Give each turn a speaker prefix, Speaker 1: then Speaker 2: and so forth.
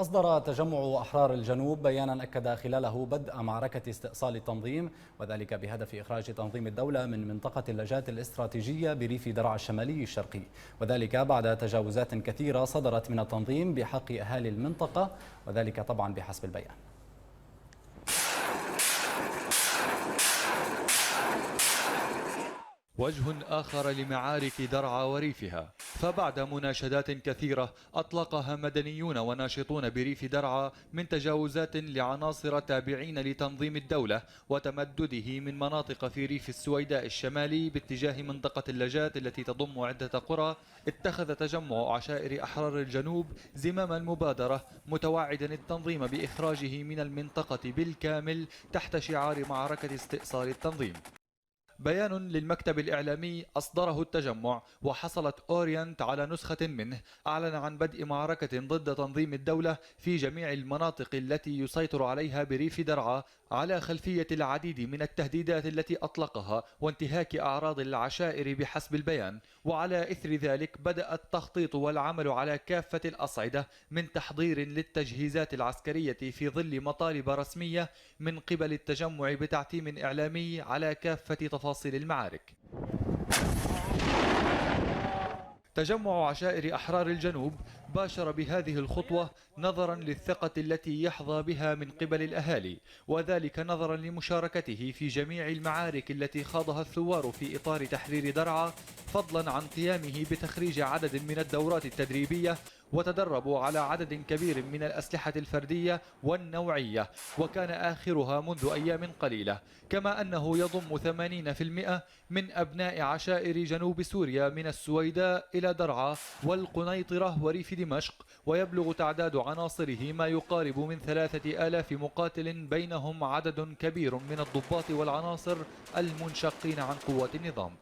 Speaker 1: أصدر تجمع أحرار الجنوب بيانا أكد خلاله بدء معركة استئصال التنظيم، وذلك بهدف إخراج تنظيم الدولة من منطقة اللجات الاستراتيجية بريف درعا الشمالي الشرقي، وذلك بعد تجاوزات كثيرة صدرت من التنظيم بحق أهالي المنطقة، وذلك طبعا بحسب البيان.
Speaker 2: وجه آخر لمعارك درعا وريفها، فبعد مناشدات كثيرة أطلقها مدنيون وناشطون بريف درعا من تجاوزات لعناصر تابعين لتنظيم الدولة وتمدده من مناطق في ريف السويداء الشمالي باتجاه منطقة اللجات التي تضم عدة قرى، اتخذ تجمع عشائر أحرار الجنوب زمام المبادرة متوعدا التنظيم بإخراجه من المنطقة بالكامل تحت شعار معركة استئصال التنظيم. بيان للمكتب الإعلامي أصدره التجمع وحصلت أورينت على نسخة منه، أعلن عن بدء معركة ضد تنظيم الدولة في جميع المناطق التي يسيطر عليها بريف درعا على خلفية العديد من التهديدات التي أطلقها وانتهاك أعراض العشائر بحسب البيان. وعلى إثر ذلك بدأ التخطيط والعمل على كافة الأصعدة من تحضير للتجهيزات العسكرية في ظل مطالب رسمية من قبل التجمع بتعتيم إعلامي على كافة تفاصيل المعارك. تجمع عشائر أحرار الجنوب باشر بهذه الخطوة نظرا للثقة التي يحظى بها من قبل الأهالي، وذلك نظرا لمشاركته في جميع المعارك التي خاضها الثوار في إطار تحرير درعا، فضلا عن قيامه بتخريج عدد من الدورات التدريبية، وتدربوا على عدد كبير من الأسلحة الفردية والنوعية، وكان آخرها منذ أيام قليلة، كما أنه يضم 80% من أبناء عشائر جنوب سوريا من السويداء إلى درعا والقنيطرة وريف دمشق، ويبلغ تعداد عناصره ما يقارب من 3000 مقاتل، بينهم عدد كبير من الضباط والعناصر المنشقين عن قوات النظام.